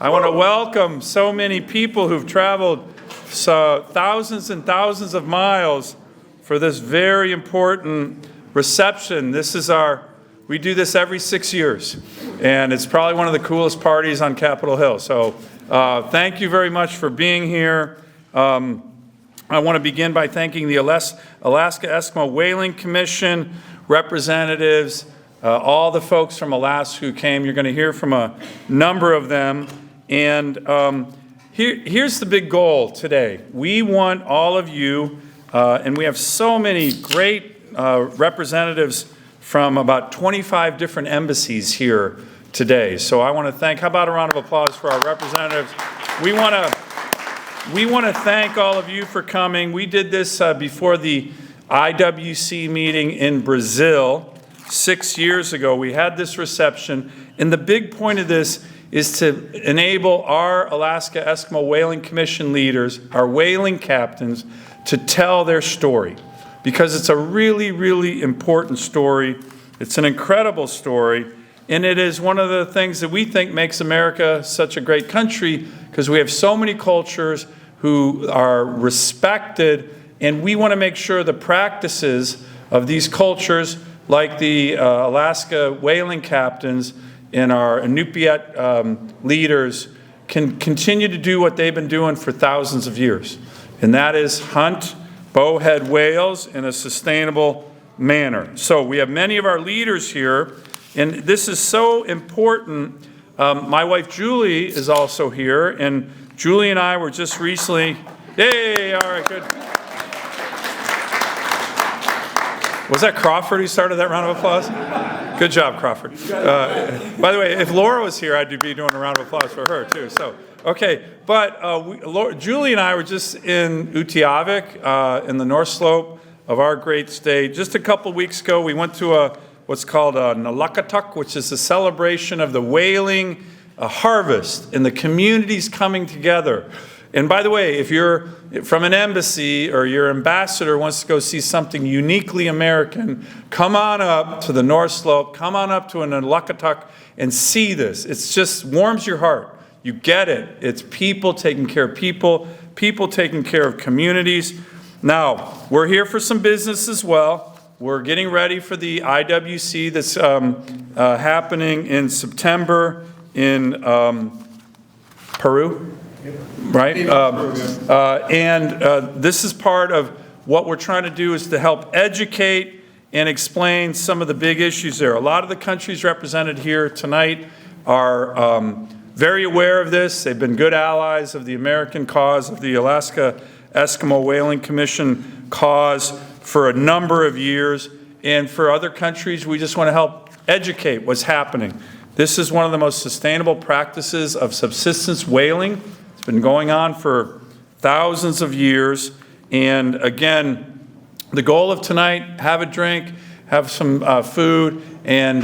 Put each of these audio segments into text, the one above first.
I want to welcome so many people who've traveled thousands and thousands of miles for this very important reception. We do this every 6 years, and it's probably one of the coolest parties on Capitol Hill. So thank you very much for being here. I want to begin by thanking the Alaska Eskimo Whaling Commission representatives, all the folks from Alaska who came. You're going to hear from a number of them. And here's the big goal today. We want all of you, and we have so many great representatives from about 25 different embassies here today. So I want to thank, how about a round of applause for our representatives? We want to thank all of you for coming. We did this before the IWC meeting in Brazil 6 years ago. We had this reception, and the big point of this is to enable our Alaska Eskimo Whaling Commission leaders, our whaling captains, to tell their story. Because it's a really, really important story. It's an incredible story. And it is one of the things that we think makes America such a great country, because we have so many cultures who are respected, and we want to make sure the practices of these cultures, like the Alaska whaling captains and our Inupiat leaders, can continue to do what they've been doing for thousands of years. And that is hunt bowhead whales in a sustainable manner. So we have many of our leaders here, and this is so important. My wife Julie is also here, and Julie and I were just recently, yay, all right, good. Was that Crawford who started that round of applause? Good job, Crawford. By the way, if Laura was here, I'd be doing a round of applause for her too. So, okay, but Julie and I were just in Utiavik, in the North Slope of our great state. Just a couple weeks ago, we went to what's called a Nalakatuk, which is a celebration of the whaling harvest and the communities coming together. And by the way, if you're from an embassy or your ambassador wants to go see something uniquely American, come on up to the North Slope, come on up to a Nalakatuk and see this. It just warms your heart. You get it. It's people taking care of people, people taking care of communities. Now, we're here for some business as well. We're getting ready for the IWC that's happening in September in Peru. Right? This is part of what we're trying to do, is to help educate and explain some of the big issues there. A lot of the countries represented here tonight are very aware of this. They've been good allies of the American cause, of the Alaska Eskimo Whaling Commission cause for a number of years. And for other countries, we just want to help educate what's happening. This is one of the most sustainable practices of subsistence whaling. It's been going on for thousands of years. And again, the goal of tonight, have a drink, have some food, and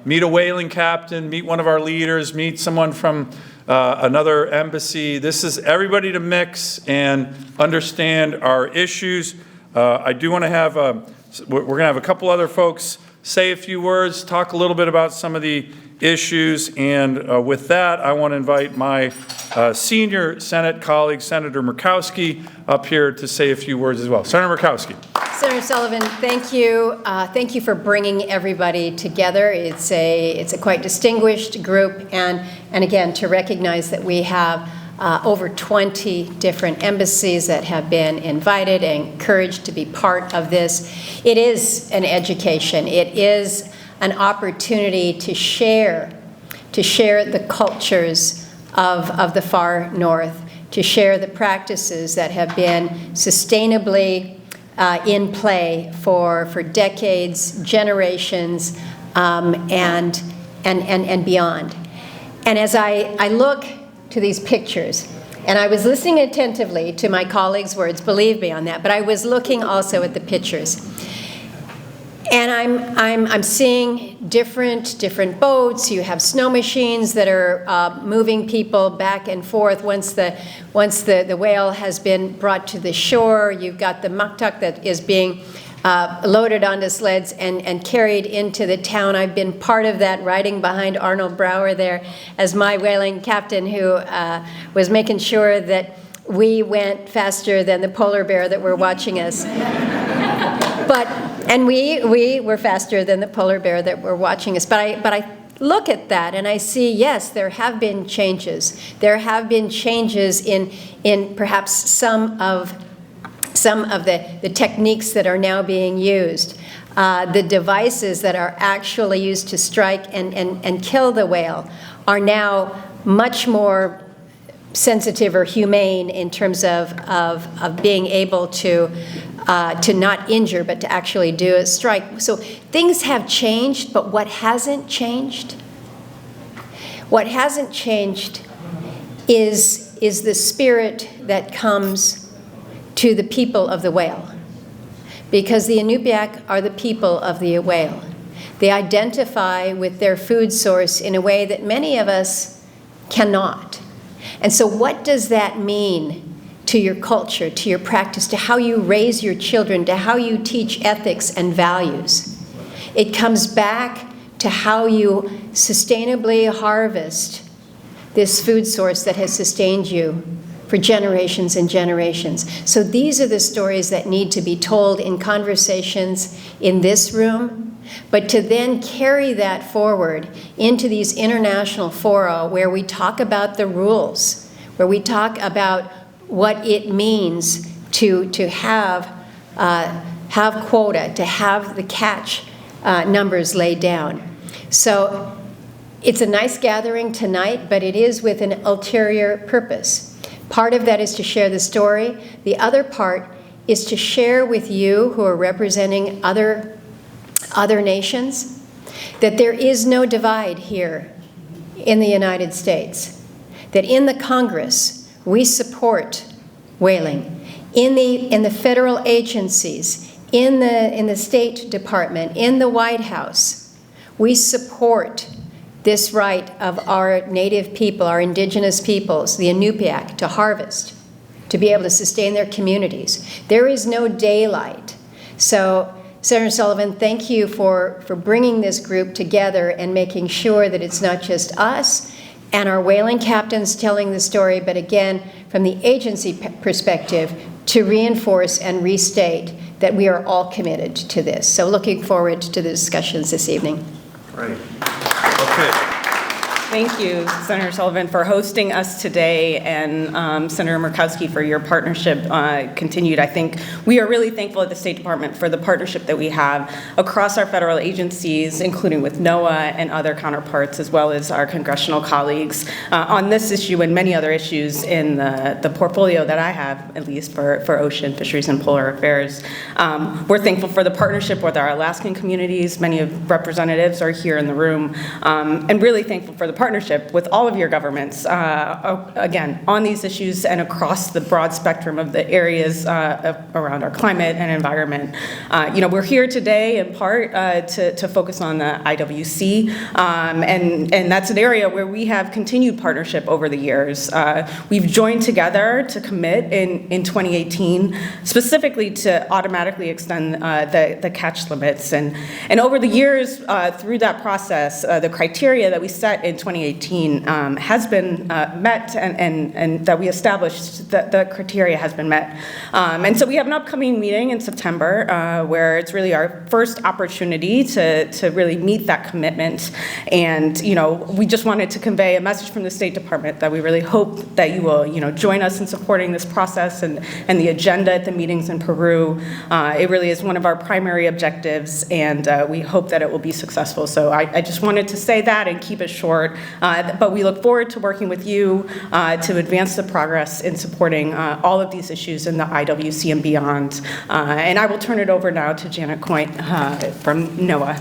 meet a whaling captain, meet one of our leaders, meet someone from another embassy. This is everybody to mix and understand our issues. I do want to have, we're going to have a couple other folks say a few words, talk a little bit about some of the issues, and with that, I want to invite my senior Senate colleague, Senator Murkowski, up here to say a few words as well. Senator Murkowski. Senator Sullivan, thank you. Thank you for bringing everybody together. It's a quite distinguished group, and again, to recognize that we have over 20 different embassies that have been invited and encouraged to be part of this. It is an education. It is an opportunity to share the cultures of the far north, to share the practices that have been sustainably in play for decades, generations, and beyond. And as I look to these pictures, and I was listening attentively to my colleagues' words, believe me on that, but I was looking also at the pictures. And I'm seeing different boats. You have snow machines that are moving people back and forth once the whale has been brought to the shore. You've got the maktak that is being loaded onto sleds and carried into the town. I've been part of that, riding behind Arnold Brower there as my whaling captain, who was making sure that we went faster than the polar bear that were watching us. And we were faster than the polar bear that were watching us. But I look at that and I see, yes, there have been changes. There have been changes in perhaps some of the techniques that are now being used. The devices that are actually used to strike and kill the whale are now much more sensitive or humane in terms of being able to not injure, but to actually do a strike. So things have changed, but what hasn't changed? What hasn't changed is the spirit that comes to the people of the whale. Because the Inupiaq are the people of the whale. They identify with their food source in a way that many of us cannot. And so what does that mean to your culture, to your practice, to how you raise your children, to how you teach ethics and values? It comes back to how you sustainably harvest this food source that has sustained you for generations and generations. So these are the stories that need to be told in conversations in this room, but to then carry that forward into these international fora where we talk about the rules, where we talk about what it means to have quota, to have the catch numbers laid down. So it's a nice gathering tonight, but it is with an ulterior purpose. Part of that is to share the story. The other part is to share with you, who are representing other nations, that there is no divide here in the United States. That in the Congress, we support whaling. In the federal agencies, in the State Department, in the White House, we support this right of our native people, our indigenous peoples, the Inupiaq, to harvest, to be able to sustain their communities. There is no daylight. So, Senator Sullivan, thank you for bringing this group together and making sure that it's not just us and our whaling captains telling the story, but again, from the agency perspective, to reinforce and restate that we are all committed to this. So looking forward to the discussions this evening. Great. Okay. Thank you, Senator Sullivan, for hosting us today, and Senator Murkowski for your partnership continued. I think we are really thankful at the State Department for the partnership that we have across our federal agencies, including with NOAA and other counterparts, as well as our congressional colleagues on this issue and many other issues in the portfolio that I have, at least for ocean, fisheries, and polar affairs. We're thankful for the partnership with our Alaskan communities. Many of representatives are here in the room, and really thankful for the partnership with all of your governments, again, on these issues and across the broad spectrum of the areas around our climate and environment. We're here today in part to focus on the IWC, and that's an area where we have continued partnership over the years. We've joined together to commit in 2018, specifically to automatically extend the catch limits. And over the years, through that process, the criteria that we set in 2018 has been met, and that we established that the criteria has been met. And so we have an upcoming meeting in September where it's really our first opportunity to really meet that commitment. And we just wanted to convey a message from the State Department that we really hope that you will join us in supporting this process and the agenda at the meetings in Peru. It really is one of our primary objectives, and we hope that it will be successful. So I just wanted to say that and keep it short. But we look forward to working with you to advance the progress in supporting all of these issues in the IWC and beyond. And I will turn it over now to Janet Coyne from NOAA.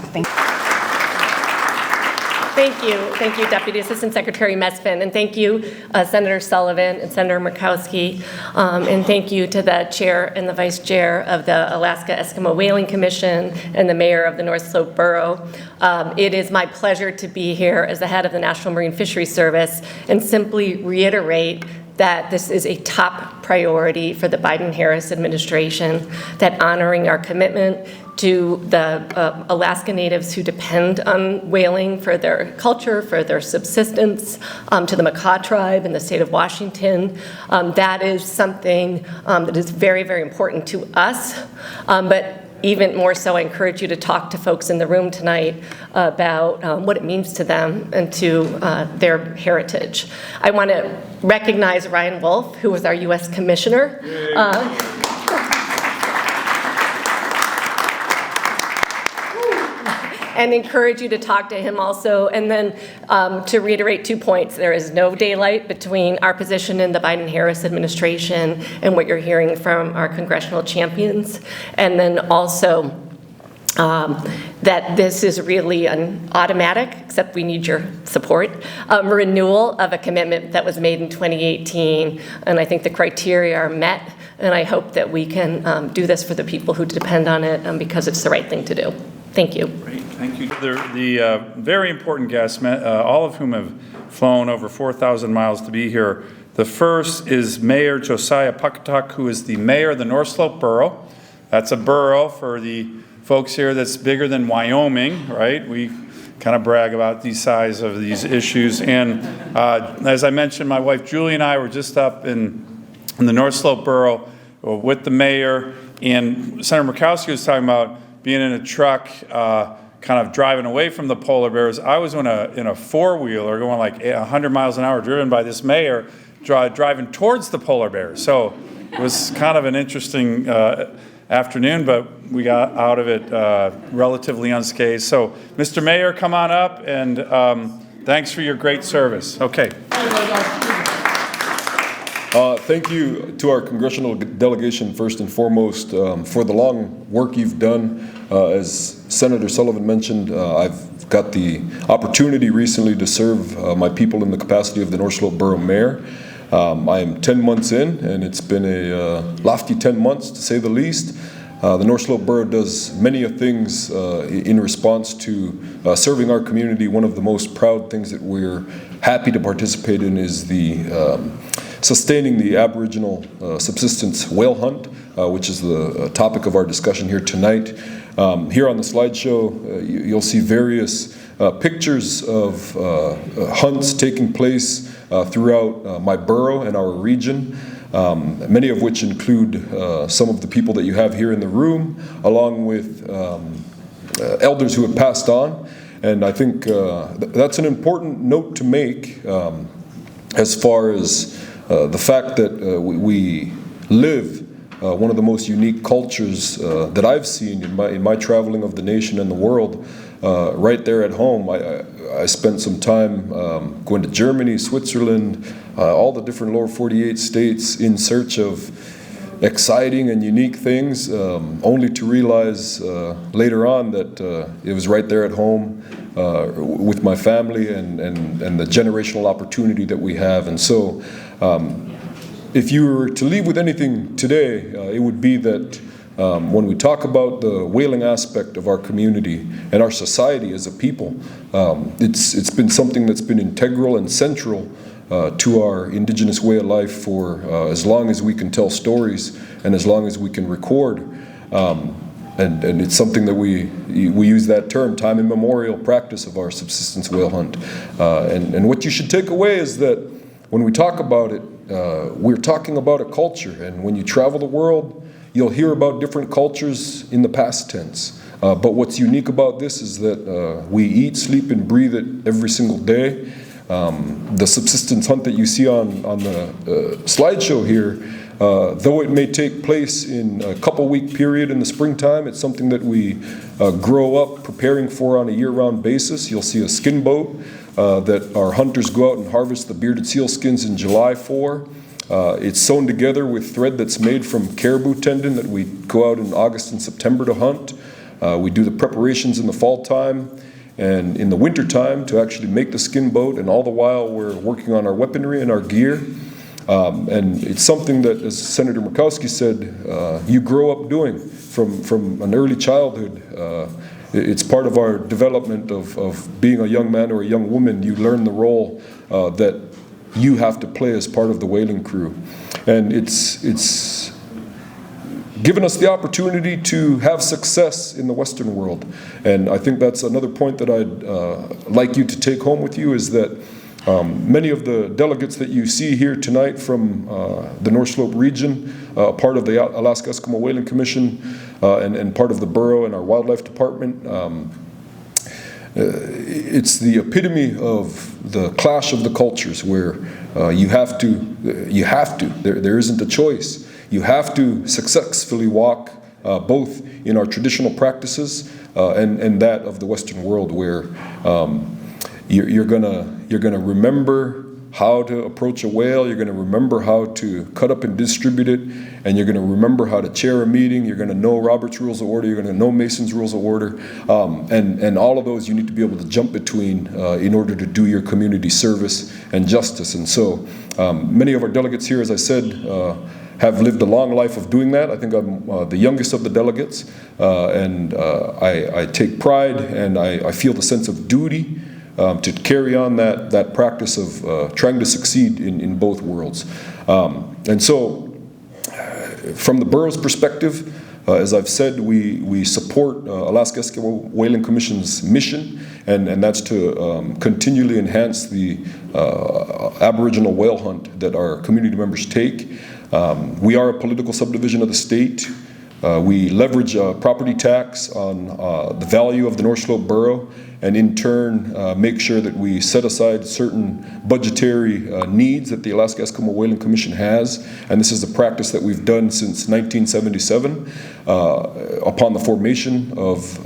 Thank you. Thank you, Deputy Assistant Secretary Mesfin, and thank you, Senator Sullivan and Senator Murkowski, and thank you to the Chair and the Vice Chair of the Alaska Eskimo Whaling Commission and the Mayor of the North Slope Borough. It is my pleasure to be here as the head of the National Marine Fisheries Service and simply reiterate that this is a top priority for the Biden-Harris administration, that honoring our commitment to the Alaska Natives who depend on whaling for their culture, for their subsistence, to the Makah tribe in the state of Washington. That is something that is very, very important to us, but even more so, I encourage you to talk to folks in the room tonight about what it means to them and to their heritage. I want to recognize Ryan Wolf, who was our U.S. Commissioner. And encourage you to talk to him also. And then to reiterate 2 points, there is no daylight between our position in the Biden-Harris administration and what you're hearing from our congressional champions. And then also that this is really an automatic, except we need your support, renewal of a commitment that was made in 2018. And I think the criteria are met. And I hope that we can do this for the people who depend on it because it's the right thing to do. Thank you. Great, thank you. The very important guests, all of whom have flown over 4,000 miles to be here. The first is Mayor Josiah Puckatuck, who is the mayor of the North Slope Borough. That's a borough for the folks here that's bigger than Wyoming, right? We kind of brag about the size of these issues. And as I mentioned, my wife Julie and I were just up in the North Slope Borough with the mayor, and Senator Murkowski was talking about being in a truck, kind of driving away from the polar bears. I was in a four-wheeler going like 100 miles an hour, driven by this mayor, driving towards the polar bears. So it was kind of an interesting afternoon, but we got out of it relatively unscathed. So, Mr. Mayor, come on up, and thanks for your great service. Okay. Thank you to our congressional delegation, first and foremost, for the long work you've done. As Senator Sullivan mentioned, I've got the opportunity recently to serve my people in the capacity of the North Slope Borough Mayor. I am 10 months in, and it's been a lofty 10 months, to say the least. The North Slope Borough does many things in response to serving our community. One of the most proud things that we're happy to participate in is the sustaining the Aboriginal subsistence whale hunt, which is the topic of our discussion here tonight. Here on the slideshow, you'll see various pictures of hunts taking place throughout my borough and our region, many of which include some of the people that you have here in the room, along with elders who have passed on. And I think that's an important note to make as far as the fact that we live one of the most unique cultures that I've seen in my traveling of the nation and the world, right there at home. I spent some time going to Germany, Switzerland, all the different lower 48 states in search of exciting and unique things, only to realize later on that it was right there at home with my family and the generational opportunity that we have. And so if you were to leave with anything today, it would be that when we talk about the whaling aspect of our community and our society as a people, it's been something that's been integral and central to our indigenous way of life for as long as we can tell stories and as long as we can record. And it's something that we use that term, time immemorial practice of our subsistence whale hunt. And what you should take away is that when we talk about it, we're talking about a culture. And when you travel the world, you'll hear about different cultures in the past tense. But what's unique about this is that we eat, sleep, and breathe it every single day. The subsistence hunt that you see on the slideshow here, though it may take place in a couple-week period in the springtime, it's something that we grow up preparing for on a year-round basis. You'll see a skin boat that our hunters go out and harvest the bearded seal skins in July for. It's sewn together with thread that's made from caribou tendon that we go out in August and September to hunt. We do the preparations in the fall time and in the winter time to actually make the skin boat, and all the while we're working on our weaponry and our gear. And it's something that, as Senator Murkowski said, you grow up doing from an early childhood. It's part of our development of being a young man or a young woman. You learn the role that you have to play as part of the whaling crew. And it's given us the opportunity to have success in the Western world. And I think that's another point that I'd like you to take home with you, is that many of the delegates that you see here tonight from the North Slope region, part of the Alaska Eskimo Whaling Commission, and part of the borough and our wildlife department, it's the epitome of the clash of the cultures, where you have to, there isn't a choice. You have to successfully walk both in our traditional practices and that of the Western world, where you're gonna remember how to approach a whale, you're gonna remember how to cut up and distribute it, and you're gonna remember how to chair a meeting, you're gonna know Robert's Rules of Order, you're gonna know Mason's Rules of Order, and all of those you need to be able to jump between in order to do your community service and justice. And so many of our delegates here, as I said, have lived a long life of doing that. I think I'm the youngest of the delegates, and I take pride and I feel the sense of duty to carry on that practice of trying to succeed in both worlds. And so, from the borough's perspective, as I've said, we support Alaska Eskimo Whaling Commission's mission, and that's to continually enhance the Aboriginal whale hunt that our community members take. We are a political subdivision of the state. We leverage property tax on the value of the North Slope Borough, and in turn make sure that we set aside certain budgetary needs that the Alaska Eskimo Whaling Commission has. And this is a practice that we've done since 1977 upon the formation of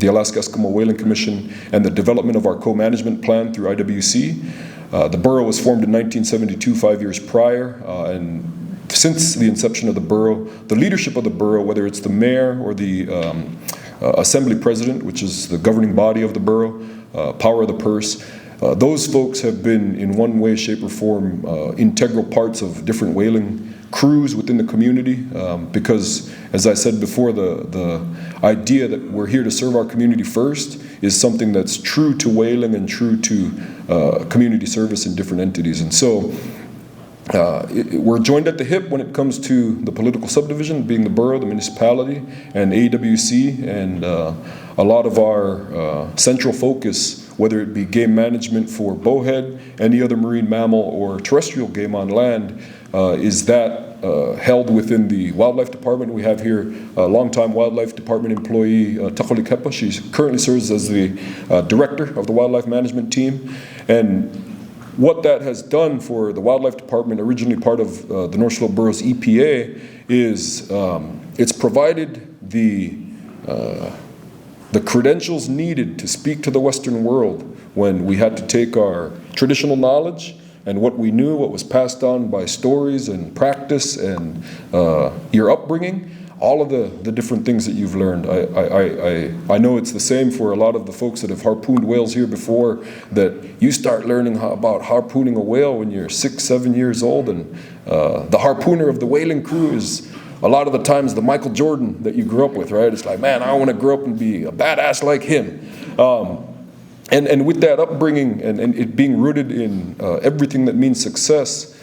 the Alaska Eskimo Whaling Commission and the development of our co-management plan through IWC. The borough was formed in 1972, 5 years prior, and since the inception of the borough, the leadership of the borough, whether it's the mayor or the assembly president, which is the governing body of the borough, power of the purse, those folks have been in one way, shape, or form integral parts of different whaling crews within the community, because, as I said before, the idea that we're here to serve our community first is something that's true to whaling and true to community service in different entities. And so we're joined at the hip when it comes to the political subdivision, being the borough, the municipality, and AWC, and a lot of our central focus, whether it be game management for bowhead, any other marine mammal, or terrestrial game on land, is that held within the wildlife department. We have here a longtime wildlife department employee, Takoli Kepa. She currently serves as the director of the wildlife management team. And what that has done for the wildlife department, originally part of the North Slope Borough's EPA, is it's provided the credentials needed to speak to the Western world when we had to take our traditional knowledge and what we knew, what was passed on by stories and practice and your upbringing, all of the different things that you've learned. I know it's the same for a lot of the folks that have harpooned whales here before, that you start learning about harpooning a whale when you're 6, 7 years old, and the harpooner of the whaling crew is a lot of the times the Michael Jordan that you grew up with, right? It's like, man, I want to grow up and be a badass like him. And with that upbringing and it being rooted in everything that means success,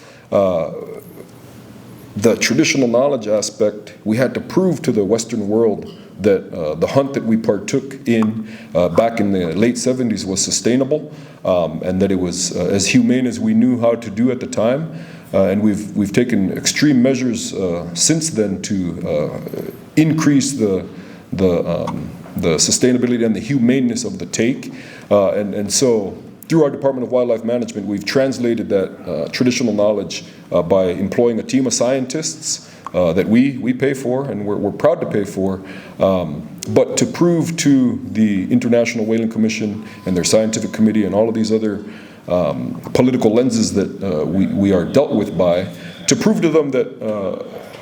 the traditional knowledge aspect, we had to prove to the Western world that the hunt that we partook in back in the late 70s was sustainable, and that it was as humane as we knew how to do at the time. And we've taken extreme measures since then to increase the sustainability and the humaneness of the take. And so through our Department of Wildlife Management, we've translated that traditional knowledge by employing a team of scientists that we pay for, and we're proud to pay for, but to prove to the International Whaling Commission and their scientific committee and all of these other political lenses that we are dealt with by, to prove to them that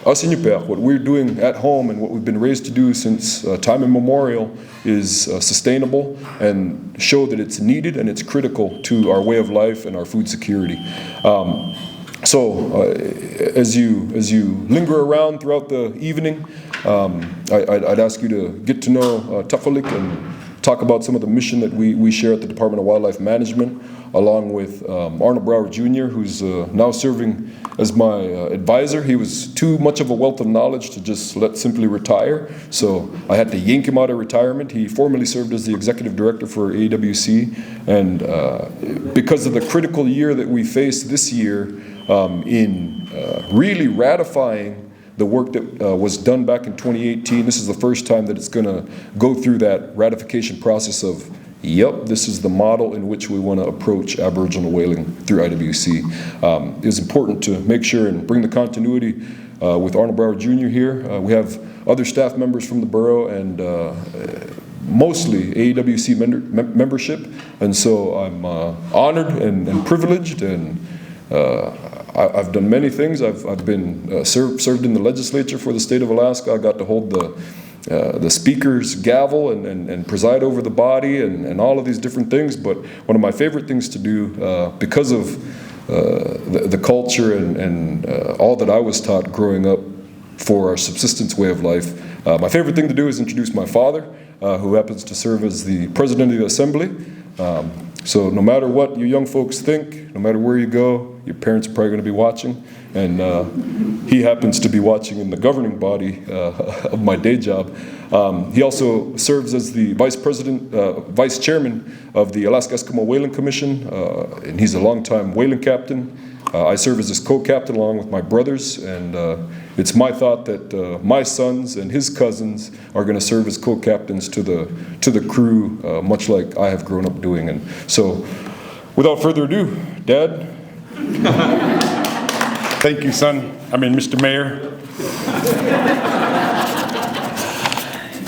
us Iñupiaq, what we're doing at home and what we've been raised to do since time immemorial is sustainable, and show that it's needed and it's critical to our way of life and our food security. So as you linger around throughout the evening, I'd ask you to get to know Takolik talk about some of the mission that we share at the Department of Wildlife Management, along with Arnold Brower Jr., who's now serving as my advisor. He was too much of a wealth of knowledge to just let simply retire, so I had to yank him out of retirement. He formerly served as the executive director for AWC, and because of the critical year that we faced this year in really ratifying the work that was done back in 2018, this is the first time that it's going to go through that ratification process of, yep, this is the model in which we want to approach Aboriginal whaling through IWC. It was important to make sure and bring the continuity with Arnold Brower Jr. here. We have other staff members from the borough and mostly AWC membership, and so I'm honored and privileged, and I've done many things. I've been served in the legislature for the state of Alaska. I got to hold the speaker's gavel and preside over the body and all of these different things. But one of my favorite things to do, because of the culture and all that I was taught growing up for our subsistence way of life, my favorite thing to do is introduce my father, who happens to serve as the president of the assembly. So no matter what you young folks think, no matter where you go, your parents are probably going to be watching, and he happens to be watching in the governing body of my day job. He also serves as the vice chairman of the Alaska Eskimo Whaling Commission, and he's a longtime whaling captain. I serve as his co-captain along with my brothers, and it's my thought that my sons and his cousins are going to serve as co-captains to the crew, much like I have grown up doing. And so, without further ado, Dad. Thank you, son. Mr. Mayor.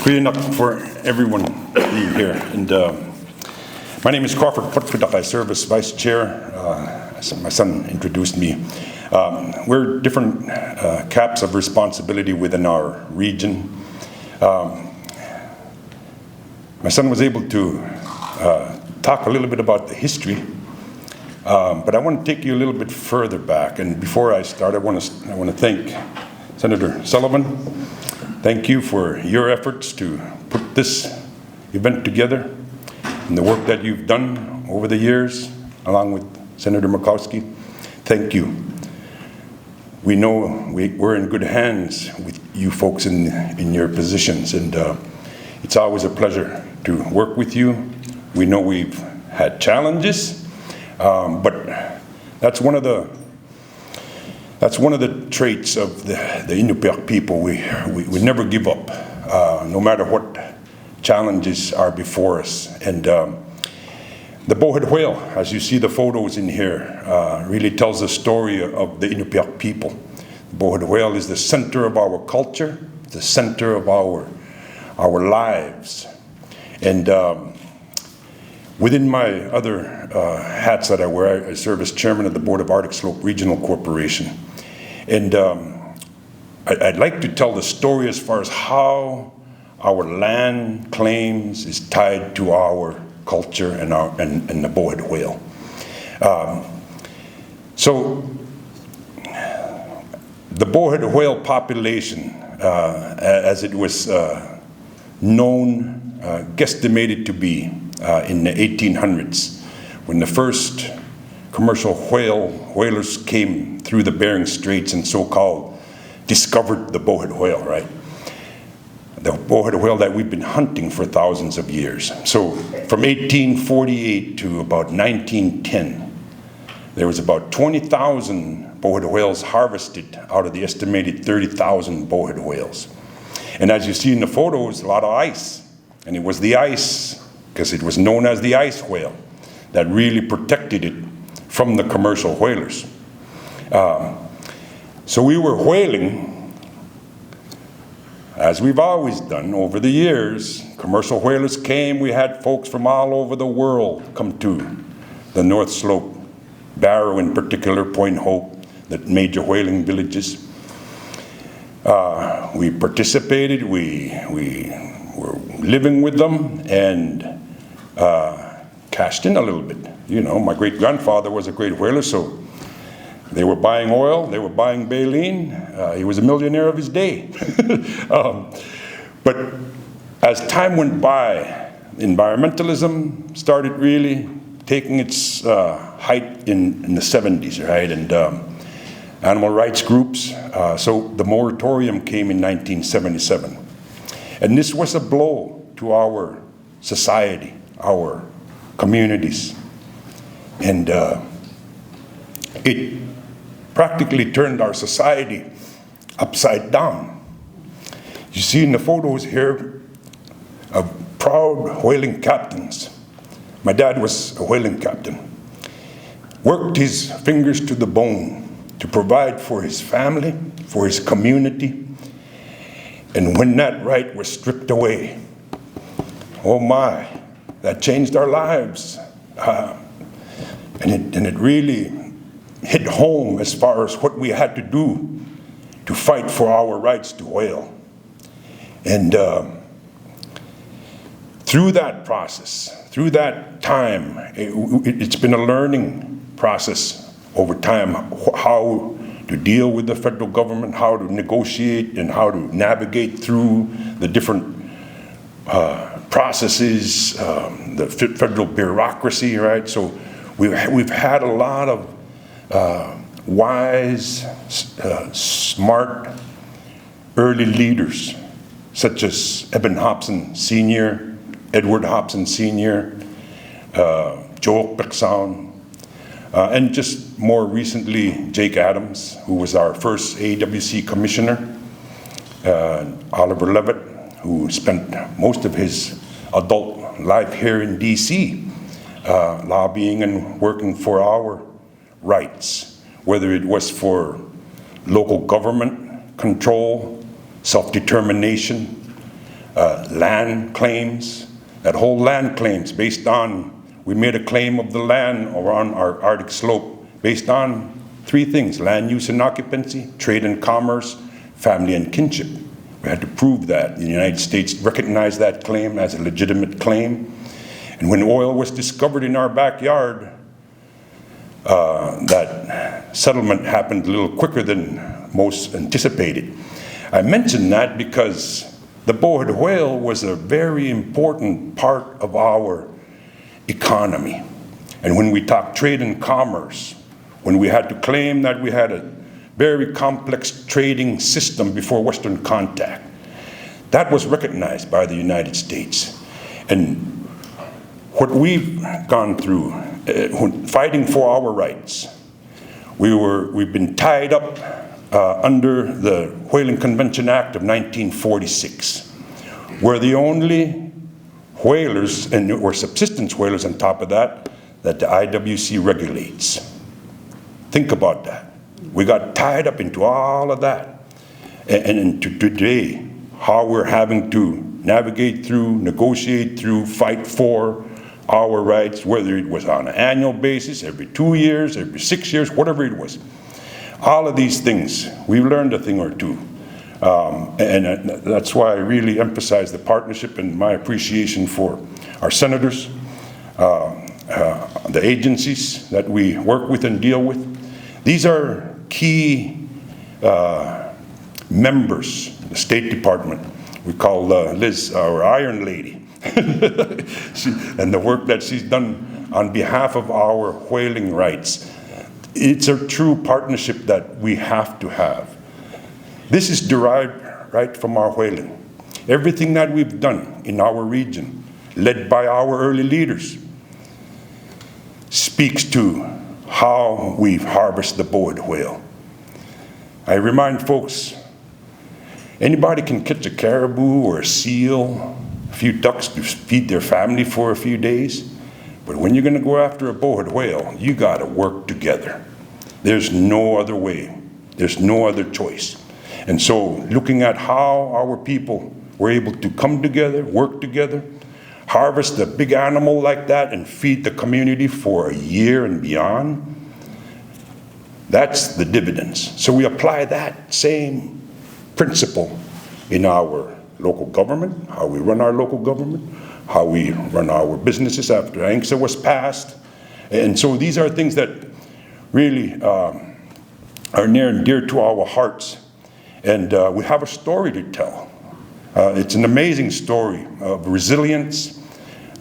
Good enough for everyone being here. And my name is Crawford Putfidak. I serve as vice chair. As my son introduced me. We're different caps of responsibility within our region. My son was able to talk a little bit about the history, but I want to take you a little bit further back. And before I start, I want to thank Senator Sullivan. Thank you for your efforts to put this event together and the work that you've done over the years, along with Senator Murkowski. Thank you. We know we're in good hands with you folks in your positions, and it's always a pleasure to work with you. We know we've had challenges, but that's one of the traits of the Inupiaq people. We never give up, no matter what challenges are before us. And the bowhead whale, as you see the photos in here, really tells the story of the Inupiaq people. The bowhead whale is the center of our culture, the center of our lives. And within my other hats that I wear, I serve as chairman of the board of Arctic Slope Regional Corporation. And I'd like to tell the story as far as how our land claims is tied to our culture and the bowhead whale. So the bowhead whale population, as it was known, guesstimated to be in the 1800s, when the first commercial whalers came through the Bering Straits and so-called discovered the bowhead whale, right? The bowhead whale that we've been hunting for thousands of years. So from 1848 to about 1910, there was about 20,000 bowhead whales harvested out of the estimated 30,000 bowhead whales. And as you see in the photos, a lot of ice. And it was the ice, because it was known as the ice whale, that really protected it from the commercial whalers. So we were whaling, as we've always done over the years. Commercial whalers came. We had folks from all over the world come to the North Slope, Barrow in particular, Point Hope, the major whaling villages. We participated. We were living with them and cashed in a little bit. You know, my great-grandfather was a great whaler, so they were buying oil, they were buying baleen. He was a millionaire of his day. But as time went by, environmentalism started really taking its height in the 70s, right? And animal rights groups. So the moratorium came in 1977. And this was a blow to our society, our communities. And it practically turned our society upside down. You see in the photos here of proud whaling captains. My dad was a whaling captain. Worked his fingers to the bone to provide for his family, for his community. And when that right was stripped away, oh my, that changed our lives. And it really hit home as far as what we had to do to fight for our rights to whale. And through that process, through that time, it's been a learning process over time, how to deal with the federal government, how to negotiate and how to navigate through the different processes, the federal bureaucracy, right? So we've had a lot of wise, smart, early leaders, such as Eben Hobson Sr., Edward Hobson Sr., Joel Pexon, and just more recently, Jake Adams, who was our first AWC commissioner, Oliver Levitt, who spent most of his adult life here in DC, lobbying and working for our rights, whether it was for local government control, self-determination, land claims, that whole land claims based on, we made a claim of the land around our Arctic slope based on three things: land use and occupancy, trade and commerce, family and kinship. We had to prove that. The United States recognized that claim as a legitimate claim. And when oil was discovered in our backyard, that settlement happened a little quicker than most anticipated. I mention that because the bowhead whale was a very important part of our economy. And when we talk trade and commerce, when we had to claim that we had a very complex trading system before Western contact, that was recognized by the United States. And what we've gone through, fighting for our rights, we've been tied up under the Whaling Convention Act of 1946. We're the only whalers, and we're subsistence whalers on top of that, that the IWC regulates. Think about that. We got tied up into all of that. And today, how we're having to navigate through, negotiate through, fight for our rights, whether it was on an annual basis, every 2 years, every 6 years, whatever it was. All of these things, we've learned a thing or two. And that's why I really emphasize the partnership and my appreciation for our senators, the agencies that we work with and deal with. These are key members, the State Department. We call Liz our Iron Lady. And the work that she's done on behalf of our whaling rights. It's a true partnership that we have to have. This is derived right from our whaling. Everything that we've done in our region, led by our early leaders, speaks to how we've harvested the bowhead whale. I remind folks, anybody can catch a caribou or a seal, a few ducks to feed their family for a few days. But when you're going to go after a bowhead whale, you got to work together. There's no other way. There's no other choice. And so looking at how our people were able to come together, work together, harvest a big animal like that and feed the community for a year and beyond, that's the dividends. So we apply that same principle in our local government, how we run our local government, how we run our businesses after ANCSA was passed. And so these are things that really are near and dear to our hearts. And we have a story to tell. It's an amazing story of resilience,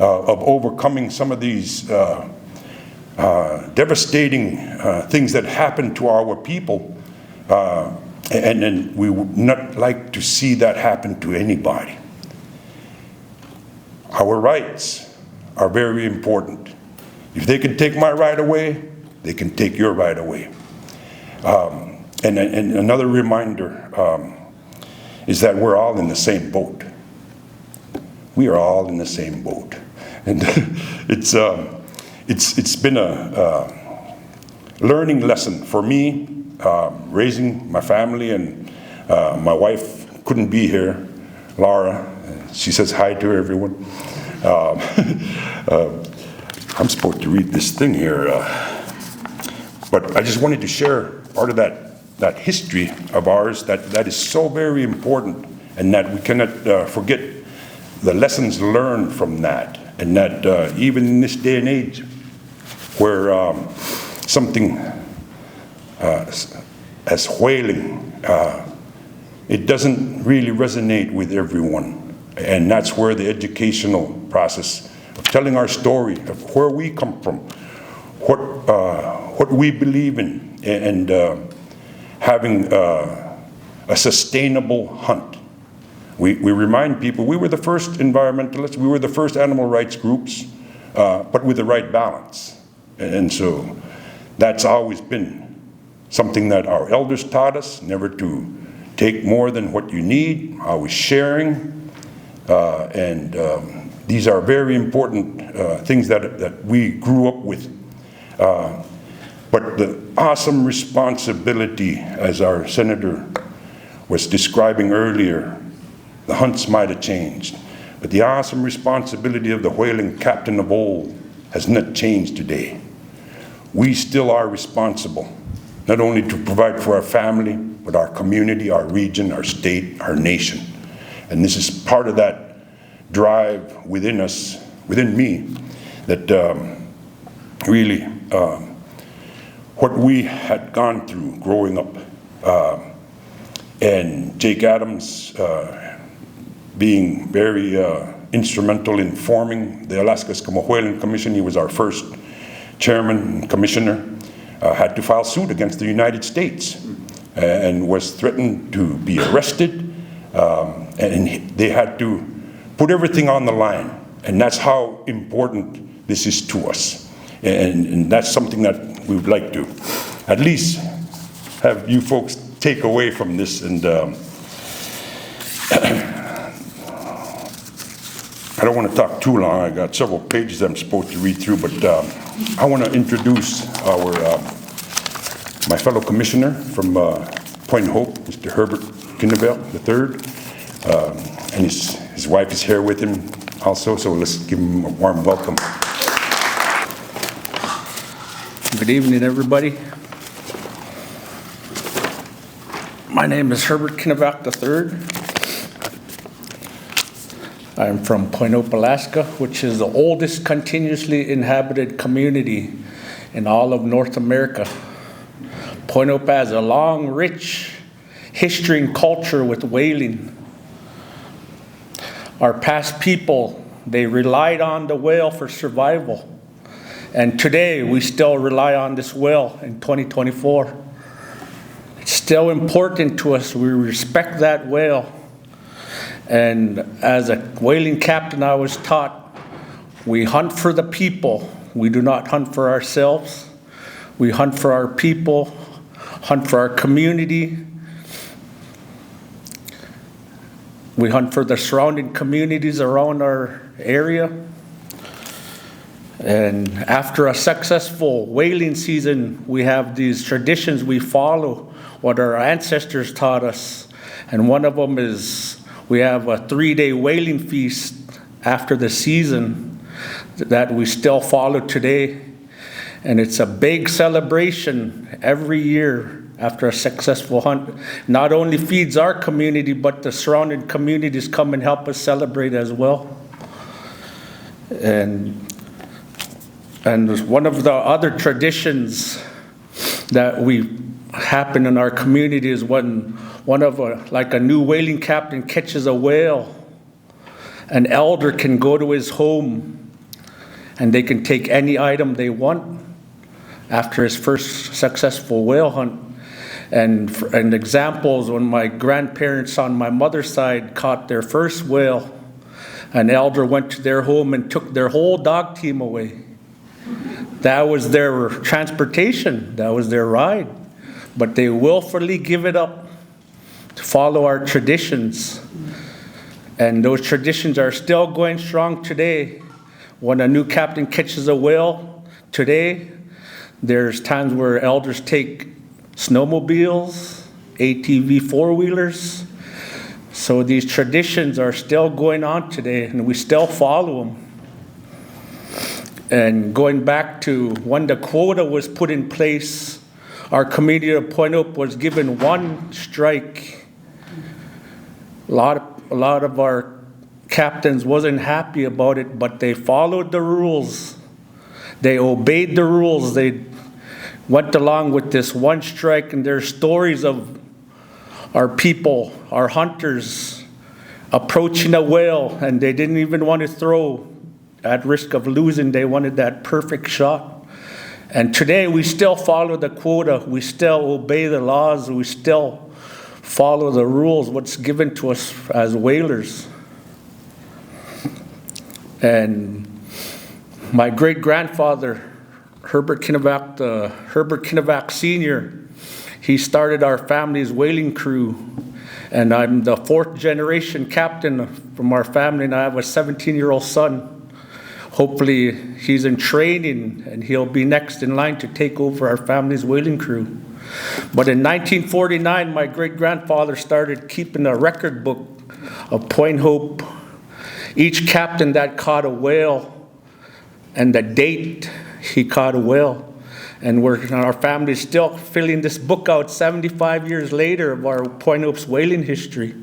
of overcoming some of these devastating things that happen to our people. And we would not like to see that happen to anybody. Our rights are very important. If they can take my right away, they can take your right away. And another reminder is that we're all in the same boat. We are all in the same boat. And it's been a learning lesson for me, raising my family, and my wife couldn't be here, Laura. She says hi to everyone. I'm supposed to read this thing here, but I just wanted to share part of that history of ours that is so very important, and that we cannot forget the lessons learned from that, and that even in this day and age where something as whaling, it doesn't really resonate with everyone. And that's where the educational process of telling our story of where we come from, what we believe in, and having a sustainable hunt. We remind people we were the first environmentalists, we were the first animal rights groups, but with the right balance. And so that's always been something that our elders taught us, never to take more than what you need, always sharing. These are very important things that we grew up with. But the awesome responsibility, as our senator was describing earlier, the hunts might have changed, but the awesome responsibility of the whaling captain of old has not changed today. We still are responsible, not only to provide for our family, but our community, our region, our state, our nation. And this is part of that drive within us, within me, that really what we had gone through growing up, and Jake Adams being very instrumental in forming the Alaska Eskimo Whaling Commission. He was our first chairman and commissioner, had to file suit against the United States and was threatened to be arrested, and they had to put everything on the line. And that's how important this is to us. And that's something that we would like to at least have you folks take away from this. And I don't want to talk too long. I got several pages I'm supposed to read through, but I want to introduce my fellow commissioner from Point Hope, Mr. Herbert Kinnerbelt III, and his wife is here with him also, so let's give him a warm welcome. Good evening, everybody. My name is Herbert Kinnerbelt III. I'm from Point Hope, Alaska, which is the oldest continuously inhabited community in all of North America. Point Hope has a long, rich history and culture with whaling. Our past people, they relied on the whale for survival. And today, we still rely on this whale in 2024. It's still important to us. We respect that whale. And as a whaling captain, I was taught, we hunt for the people. We do not hunt for ourselves. We hunt for our people, hunt for our community. We hunt for the surrounding communities around our area. And after a successful whaling season, we have these traditions we follow, what our ancestors taught us. And one of them is we have a 3-day whaling feast after the season that we still follow today. And it's a big celebration every year after a successful hunt. Not only feeds our community, but the surrounding communities come and help us celebrate as well. And one of the other traditions that we happen in our community is when like a new whaling captain catches a whale, an elder can go to his home and they can take any item they want after his first successful whale hunt. And examples, when my grandparents on my mother's side caught their first whale, an elder went to their home and took their whole dog team away. That was their transportation, that was their ride. But they willfully give it up to follow our traditions. And those traditions are still going strong today. When a new captain catches a whale today, there's times where elders take snowmobiles, ATV four-wheelers. So these traditions are still going on today, and we still follow them. And going back to when the quota was put in place, our community of Point Hope was given one strike. A lot of our captains wasn't happy about it, but they followed the rules. They obeyed the rules. They went along with this one strike, and there's stories of our people, our hunters, approaching a whale, and they didn't even want to throw at risk of losing. They wanted that perfect shot. And today we still follow the quota. We still obey the laws. We still follow the rules, what's given to us as whalers. And my great-grandfather, Herbert Kinnevak Sr., he started our family's whaling crew. And I'm the fourth generation captain from our family, and I have a 17-year-old son. Hopefully he's in training and he'll be next in line to take over our family's whaling crew. But in 1949, my great-grandfather started keeping a record book of Point Hope. Each captain that caught a whale and the date he caught a whale. And our family's still filling this book out 75 years later of our Point Hope's whaling history.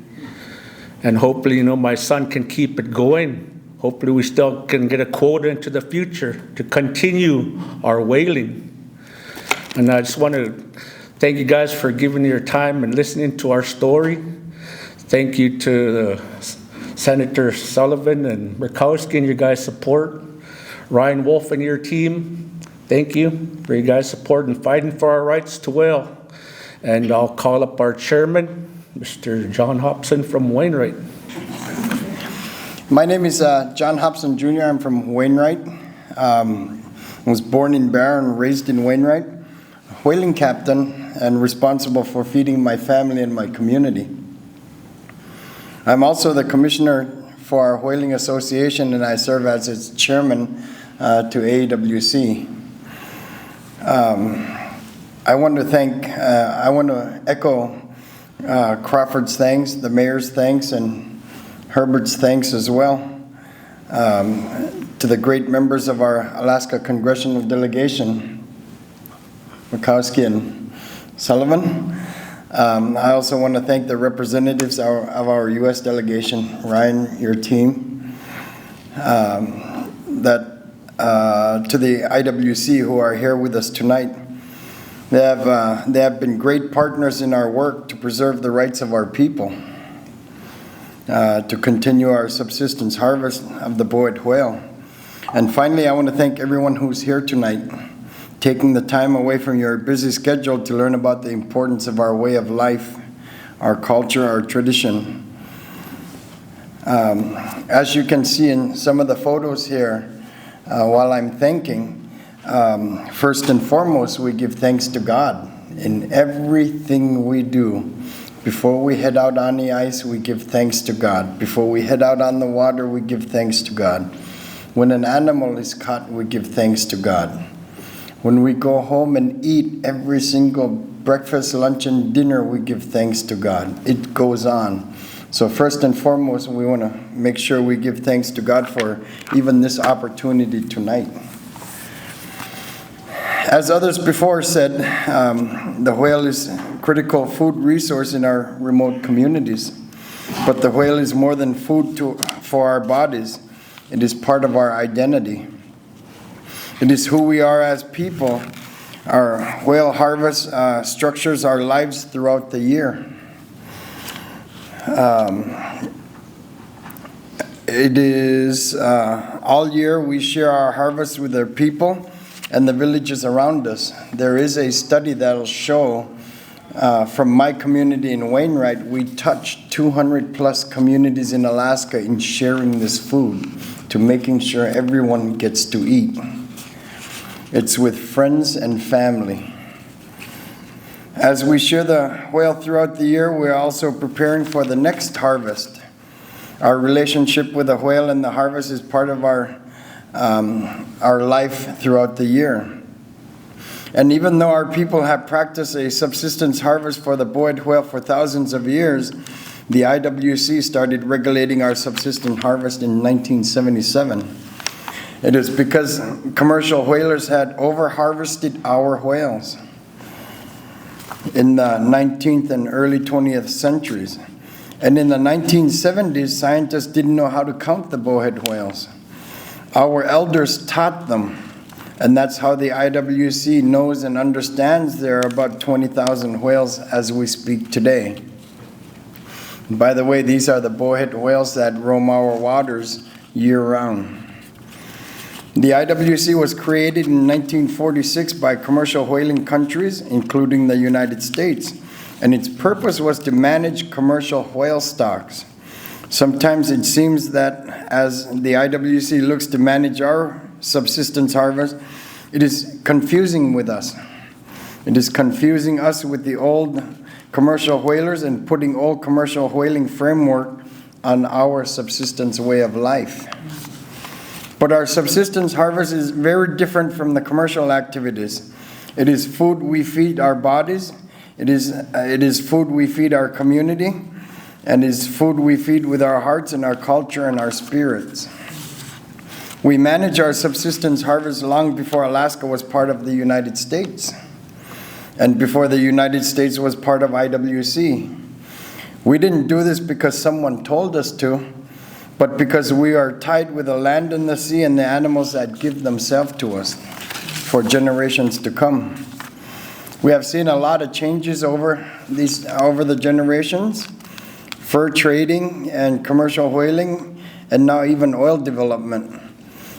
And hopefully, my son can keep it going. Hopefully we still can get a quota into the future to continue our whaling. And I just want to thank you guys for giving your time and listening to our story. Thank you to Senator Sullivan and Murkowski and your guys' support. Ryan Wolf and your team, thank you for your guys' support in fighting for our rights to whale. And I'll call up our chairman, Mr. John Hobson from Wainwright. My name is John Hobson Jr. I'm from Wainwright. I was born in Barre and raised in Wainwright. Whaling captain and responsible for feeding my family and my community. I'm also the commissioner for our Whaling Association, and I serve as its chairman to AWC. I want to echo Crawford's thanks, the mayor's thanks, and Herbert's thanks as well to the great members of our Alaska Congressional Delegation, Murkowski and Sullivan. I also want to thank the representatives of our U.S. delegation, Ryan, your team, to the IWC who are here with us tonight. They have been great partners in our work to preserve the rights of our people, to continue our subsistence harvest of the Boyd whale. And finally, I want to thank everyone who's here tonight, taking the time away from your busy schedule to learn about the importance of our way of life, our culture, our tradition. As you can see in some of the photos here, while I'm thanking, first and foremost, we give thanks to God in everything we do. Before we head out on the ice, we give thanks to God. Before we head out on the water, we give thanks to God. When an animal is caught, we give thanks to God. When we go home and eat every single breakfast, lunch, and dinner, we give thanks to God. It goes on. So first and foremost, we want to make sure we give thanks to God for even this opportunity tonight. As others before said, the whale is a critical food resource in our remote communities. But the whale is more than food for our bodies. It is part of our identity. It is who we are as people. Our whale harvest structures our lives throughout the year. It is all year we share our harvest with our people and the villages around us. There is a study that'll show from my community in Wainwright, we touched 200 plus communities in Alaska in sharing this food to making sure everyone gets to eat. It's with friends and family. As we share the whale throughout the year, we're also preparing for the next harvest. Our relationship with the whale and the harvest is part of our life throughout the year. And even though our people have practiced a subsistence harvest for the boyd whale for thousands of years, the IWC started regulating our subsistence harvest in 1977. It is because commercial whalers had over-harvested our whales in the 19th and early 20th centuries. And in the 1970s, scientists didn't know how to count the bowhead whales. Our elders taught them, and that's how the IWC knows and understands there are about 20,000 whales as we speak today. By the way, these are the bowhead whales that roam our waters year-round. The IWC was created in 1946 by commercial whaling countries, including the United States, and its purpose was to manage commercial whale stocks. Sometimes it seems that as the IWC looks to manage our subsistence harvest, it is confusing with us. It is confusing us with the old commercial whalers and putting old commercial whaling framework on our subsistence way of life. But our subsistence harvest is very different from the commercial activities. It is food we feed our bodies, it is food we feed our community, and is food we feed with our hearts and our culture and our spirits. We manage our subsistence harvest long before Alaska was part of the United States, and before the United States was part of IWC. We didn't do this because someone told us to, but because we are tied with the land and the sea and the animals that give themselves to us for generations to come. We have seen a lot of changes over the generations: fur trading and commercial whaling, and now even oil development,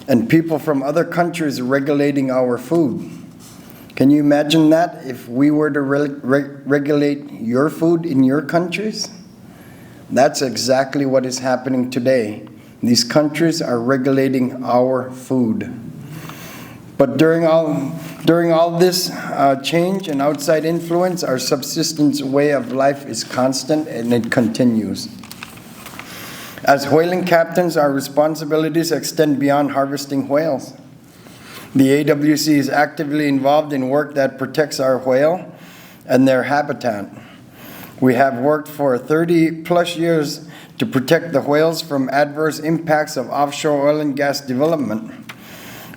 and people from other countries regulating our food. Can you imagine that if we were to regulate your food in your countries? That's exactly what is happening today. These countries are regulating our food. But during all this change and outside influence, our subsistence way of life is constant and it continues. As whaling captains, our responsibilities extend beyond harvesting whales. The AWC is actively involved in work that protects our whale and their habitat. We have worked for 30 plus years to protect the whales from adverse impacts of offshore oil and gas development.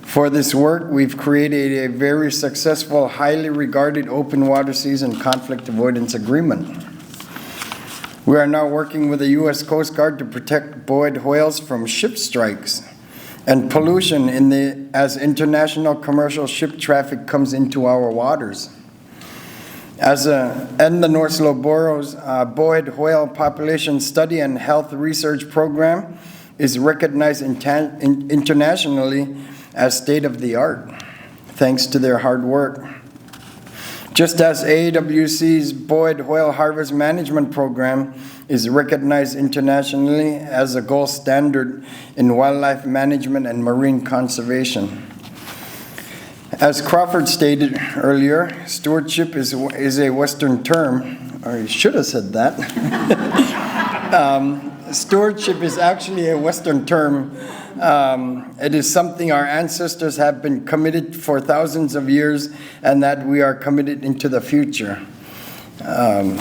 For this work, we've created a very successful, highly regarded open water season conflict avoidance agreement. We are now working with the U.S. Coast Guard to protect bowhead whales from ship strikes and pollution as international commercial ship traffic comes into our waters. And the North Slope Boreals bowhead whale population study and health research program is recognized internationally as state-of-the-art, thanks to their hard work. Just as AWC's bowhead whale harvest management program is recognized internationally as a gold standard in wildlife management and marine conservation. As Crawford stated earlier, stewardship is a Western term, or he should have said that. Stewardship is actually a Western term. It is something our ancestors have been committed for thousands of years and that we are committed into the future. The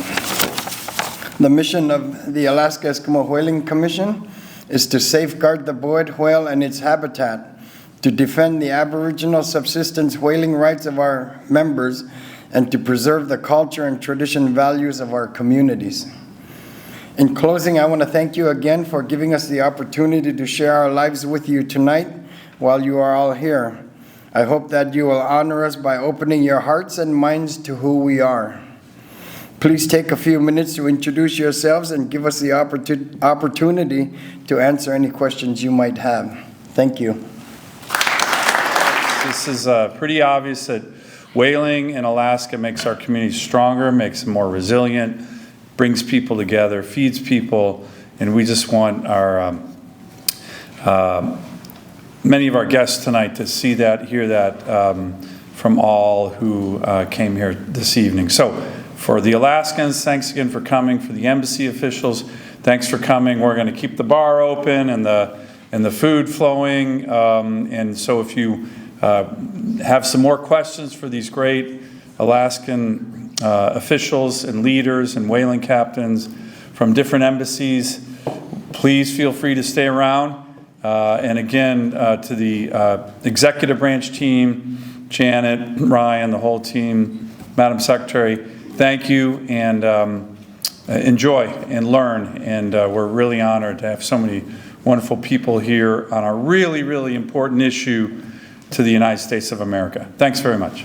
mission of the Alaska Eskimo Whaling Commission is to safeguard the bowhead whale and its habitat, to defend the Aboriginal subsistence whaling rights of our members, and to preserve the culture and tradition values of our communities. In closing, I want to thank you again for giving us the opportunity to share our lives with you tonight while you are all here. I hope that you will honor us by opening your hearts and minds to who we are. Please take a few minutes to introduce yourselves and give us the opportunity to answer any questions you might have. Thank you. This is pretty obvious that whaling in Alaska makes our communities stronger, makes them more resilient, brings people together, feeds people, and we just want our many of our guests tonight to see that, hear that from all who came here this evening. So for the Alaskans, thanks again for coming. For the embassy officials, thanks for coming. We're going to keep the bar open and the food flowing. And so if you have some more questions for these great Alaskan officials and leaders and whaling captains from different embassies, please feel free to stay around. And again, to the executive branch team, Janet, Ryan, the whole team, Madam Secretary, thank you, and enjoy and learn. And we're really honored to have so many wonderful people here on a really, really important issue to the United States of America. Thanks very much.